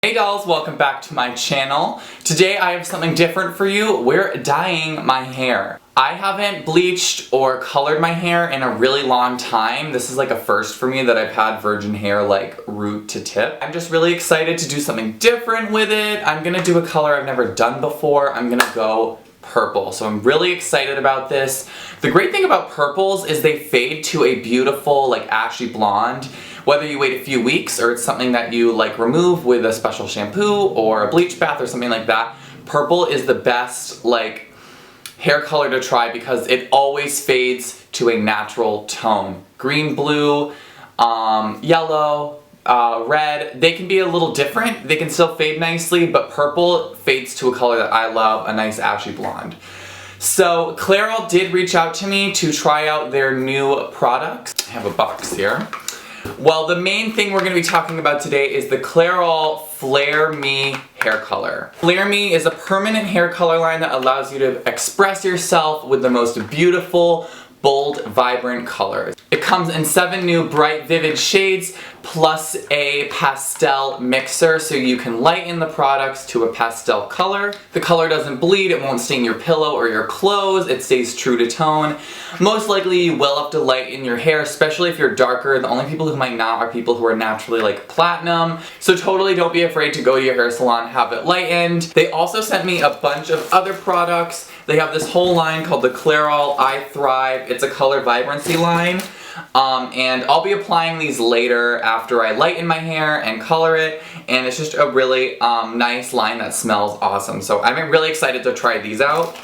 Hey dolls, welcome back to my channel. Today I have something different for you. We're dyeing my hair. I haven't bleached or colored my hair in a really long time. This is like a first for me that I've had virgin hair like root to tip. I'm just really excited to do something different with it. I'm gonna do a color I've never done before. I'm gonna go purple. So I'm really excited about this. The great thing about purples is they fade to a beautiful like ashy blonde. Whether you wait a few weeks or it's something that you like remove with a special shampoo or a bleach bath or something like that, purple is the best like hair color to try because it always fades to a natural tone. Green, blue, yellow, red, they can be a little different. They can still fade nicely, but purple fades to a color that I love, a nice ashy blonde. So Clairol did reach out to me to try out their new products. I have a box here. Well, the main thing we're going to be talking about today is the Clairol Flare Me hair color. Flare Me is a permanent hair color line that allows you to express yourself with the most beautiful, bold, vibrant colors. It comes in 7 new bright, vivid shades plus a pastel mixer so you can lighten the products to a pastel color. The color doesn't bleed, it won't stain your pillow or your clothes, it stays true to tone. Most likely you will have to lighten your hair, especially if you're darker. The only people who might not are people who are naturally like platinum. So totally don't be afraid to go to your hair salon, have it lightened. They also sent me a bunch of other products. They have this whole line called the Clairol iThrive. It's a color vibrancy line. And I'll be applying these later after I lighten my hair and color it, and it's just a really nice line that smells awesome. So I'm really excited to try these out.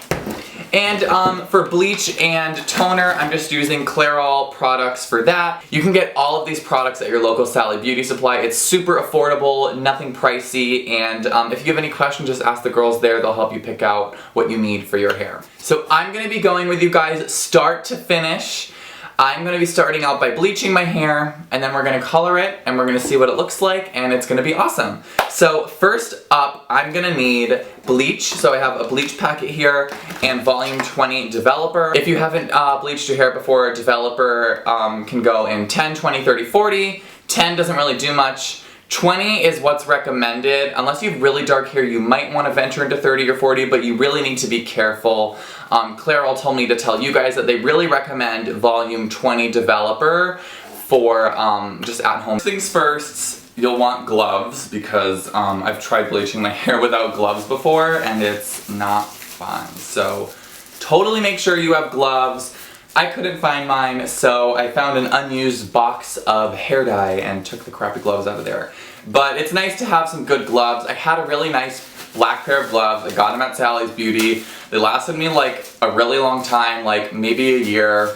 And for bleach and toner, I'm just using Clairol products for that. You can get all of these products at your local Sally Beauty Supply. It's super affordable, nothing pricey, and if you have any questions, just ask the girls there. They'll help you pick out what you need for your hair. So I'm going to be going with you guys start to finish. I'm going to be starting out by bleaching my hair, and then we're going to color it, and we're going to see what it looks like, and it's going to be awesome. So first up, I'm going to need bleach. So I have a bleach packet here, and volume 20 developer. If you haven't bleached your hair before, developer can go in 10, 20, 30, 40. 10 doesn't really do much. 20 is what's recommended. Unless you have really dark hair, you might want to venture into 30 or 40, but you really need to be careful. Clairol told me to tell you guys that they really recommend volume 20 developer for just at home. First things first, you'll want gloves because I've tried bleaching my hair without gloves before and it's not fun. So totally make sure you have gloves. I couldn't find mine, so I found an unused box of hair dye and took the crappy gloves out of there. But it's nice to have some good gloves. I had a really nice black pair of gloves. I got them at Sally's Beauty. They lasted me like a really long time, like maybe a year.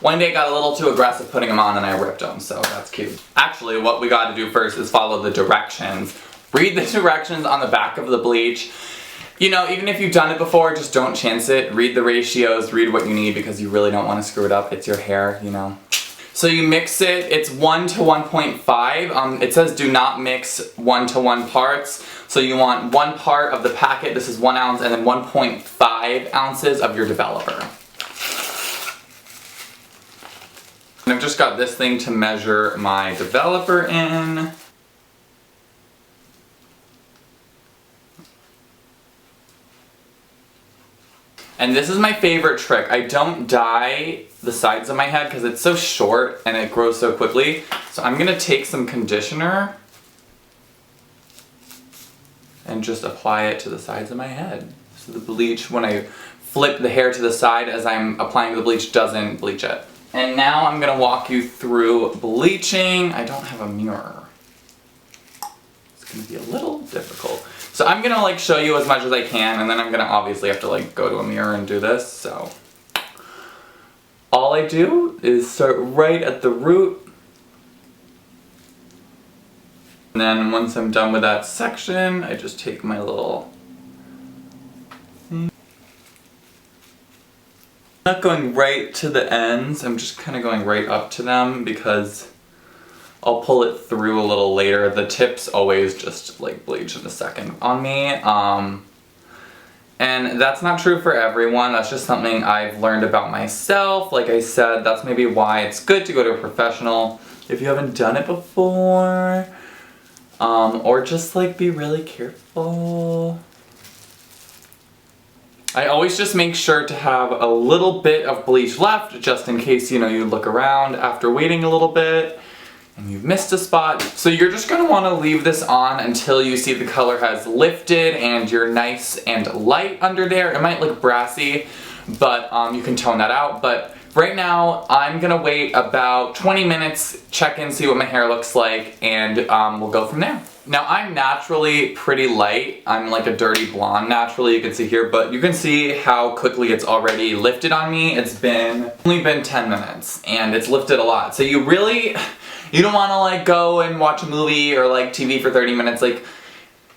One day I got a little too aggressive putting them on and I ripped them, so that's cute. Actually, what we got to do first is follow the directions. Read the directions on the back of the bleach. You know, even if you've done it before, just don't chance it. Read the ratios, read what you need because you really don't want to screw it up. It's your hair, you know. So you mix it, it's 1 to 1.5. It says do not mix 1 to 1 parts. So you want 1 part of the packet, this is 1 ounce, and then 1.5 ounces of your developer. And I've just got this thing to measure my developer in. And this is my favorite trick. I don't dye the sides of my head because it's so short and it grows so quickly. So I'm going to take some conditioner and just apply it to the sides of my head. So the bleach, when I flip the hair to the side as I'm applying the bleach, doesn't bleach it. And now I'm going to walk you through bleaching. I don't have a mirror. It's going to be a little difficult. So I'm gonna like show you as much as I can, and then I'm gonna obviously have to like go to a mirror and do this, so. All I do is start right at the root. And then once I'm done with that section, I just take my little thing. I'm not going right to the ends, I'm just kind of going right up to them because I'll pull it through a little later. The tips always just like bleach in a second on me. And that's not true for everyone. That's just something I've learned about myself. Like I said, that's maybe why it's good to go to a professional if you haven't done it before. Or just like be really careful. I always just make sure to have a little bit of bleach left just in case, you know, you look around after waiting a little bit and you've missed a spot. So you're just gonna wanna leave this on until you see the color has lifted and you're nice and light under there. It might look brassy, but you can tone that out. But right now, I'm gonna wait about 20 minutes, check in, see what my hair looks like, and we'll go from there. Now, I'm naturally pretty light. I'm like a dirty blonde naturally, you can see here, but you can see how quickly it's already lifted on me. It's only been 10 minutes, and it's lifted a lot. So you don't wanna like go and watch a movie or like TV for 30 minutes. Like,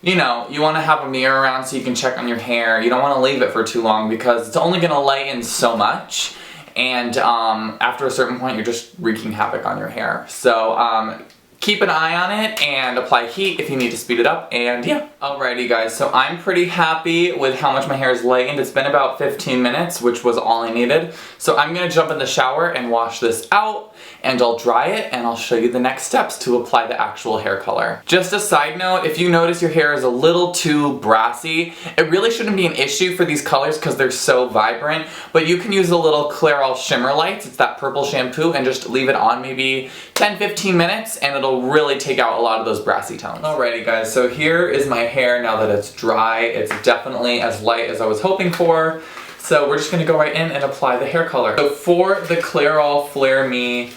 you know, you wanna have a mirror around so you can check on your hair. You don't wanna leave it for too long because it's only gonna lighten so much. And after a certain point, you're just wreaking havoc on your hair. So keep an eye on it and apply heat if you need to speed it up, and yeah. Alrighty guys, so I'm pretty happy with how much my hair is lightened. It's been about 15 minutes, which was all I needed. So I'm gonna jump in the shower and wash this out, and I'll dry it, and I'll show you the next steps to apply the actual hair color. Just a side note, if you notice your hair is a little too brassy, it really shouldn't be an issue for these colors because they're so vibrant, but you can use a little Clairol Shimmer Lights, it's that purple shampoo, and just leave it on maybe 10-15 minutes, and it'll really take out a lot of those brassy tones. Alrighty guys, so here is my hair now that it's dry. It's definitely as light as I was hoping for. So we're just gonna go right in and apply the hair color. So for the Clairol Flare Me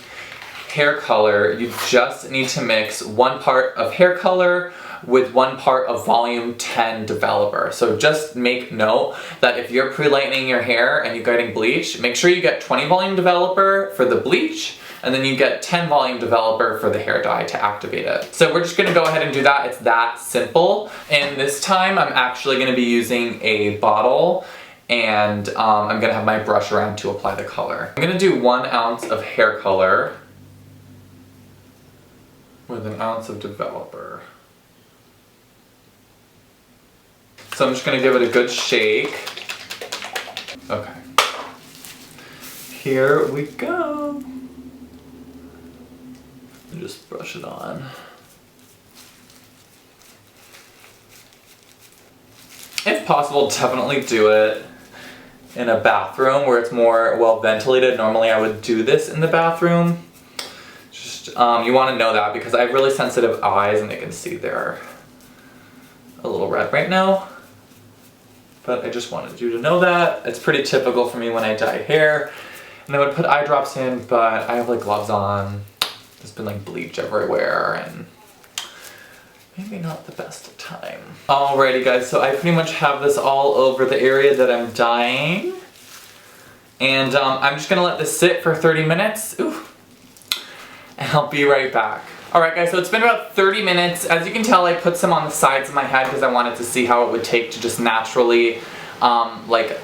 hair color, you just need to mix 1 part of hair color with 1 part of volume 10 developer. So just make note that if you're pre-lightening your hair and you're getting bleach, make sure you get 20 volume developer for the bleach, and then you get 10 volume developer for the hair dye to activate it. So we're just gonna go ahead and do that. It's that simple. And this time I'm actually gonna be using a bottle, and I'm gonna have my brush around to apply the color. I'm gonna do 1 ounce of hair color with 1 ounce of developer. So I'm just gonna give it a good shake. Okay. Here we go. Just brush it on. If possible, definitely do it in a bathroom where it's more well ventilated. Normally I would do this in the bathroom. Just, you want to know that because I have really sensitive eyes and they can see they're a little red right now. But I just wanted you to know that. It's pretty typical for me when I dye hair. And I would put eye drops in, but I have like gloves on. There's been like bleach everywhere and maybe not the best of time. Alrighty guys, so I pretty much have this all over the area that I'm dyeing. And I'm just gonna let this sit for 30 minutes. Ooh. And I'll be right back. Alright guys, so it's been about 30 minutes. As you can tell, I put some on the sides of my head because I wanted to see how it would take to just naturally like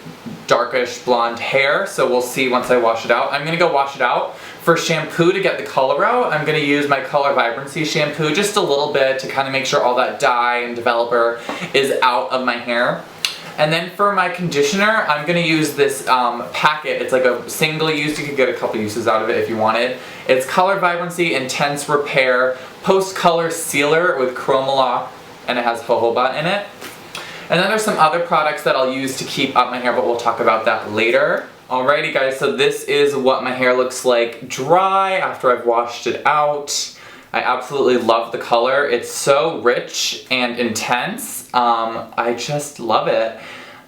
darkish blonde hair. So we'll see once I wash it out. I'm gonna go wash it out. For shampoo to get the color out, I'm going to use my Color Vibrancy Shampoo just a little bit to kind of make sure all that dye and developer is out of my hair. And then for my conditioner, I'm going to use this packet. It's like a single use. You could get a couple uses out of it if you wanted. It's Color Vibrancy Intense Repair Post Color Sealer with Chromalock, and it has jojoba in it. And then there's some other products that I'll use to keep up my hair, but we'll talk about that later. Alrighty guys, so this is what my hair looks like dry after I've washed it out. I absolutely love the color. It's so rich and intense. I just love it.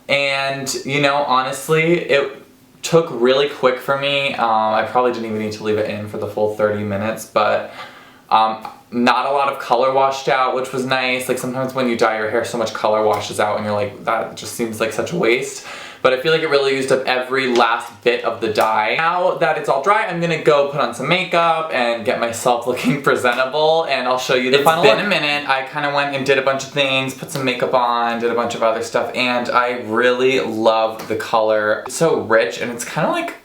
And, you know, honestly, it took really quick for me. I probably didn't even need to leave it in for the full 30 minutes, but not a lot of color washed out, which was nice. Like sometimes when you dye your hair, so much color washes out and you're like, that just seems like such a waste. But I feel like it really used up every last bit of the dye. Now that it's all dry, I'm gonna go put on some makeup and get myself looking presentable, and I'll show you the final look. It's been a minute. I kind of went and did a bunch of things, put some makeup on, did a bunch of other stuff, and I really love the color. It's so rich, and it's kind of like,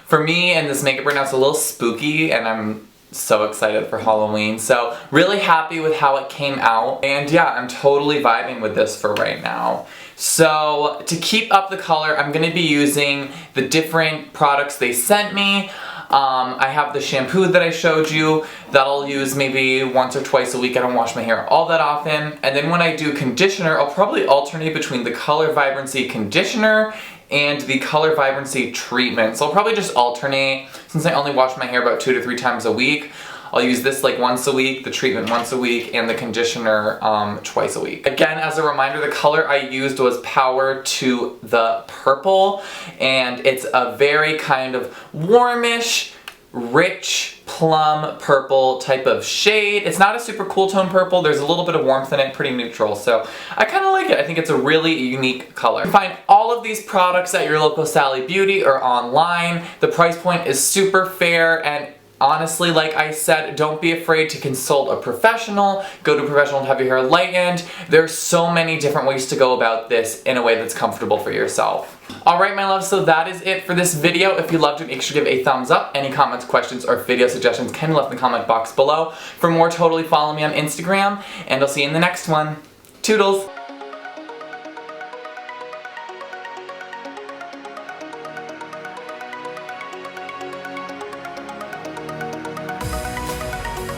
for me and this makeup right now, it's a little spooky, and I'm so excited for Halloween. So really happy with how it came out, and yeah, I'm totally vibing with this for right now. So to keep up the color, I'm going to be using the different products they sent me. I have the shampoo that I showed you that I'll use maybe once or twice a week. I don't wash my hair all that often. And then when I do conditioner, I'll probably alternate between the Color Vibrancy conditioner and the Color Vibrancy treatment. So I'll probably just alternate, since I only wash my hair about 2 to 3 times a week. I'll use this like once a week, the treatment once a week, and the conditioner twice a week. Again, as a reminder, the color I used was Power to the Purple, and it's a very kind of warmish, rich, plum purple type of shade. It's not a super cool tone purple. There's a little bit of warmth in it, pretty neutral. So I kind of like it. I think it's a really unique color. You can find all of these products at your local Sally Beauty or online. The price point is super fair, and honestly, like I said, don't be afraid to consult a professional. Go to a professional to have your hair lightened. There's so many different ways to go about this in a way that's comfortable for yourself. Alright my loves, so that is it for this video. If you loved it, make sure to give a thumbs up. Any comments, questions, or video suggestions can be left in the comment box below. For more, totally follow me on Instagram, and I'll see you in the next one. Toodles!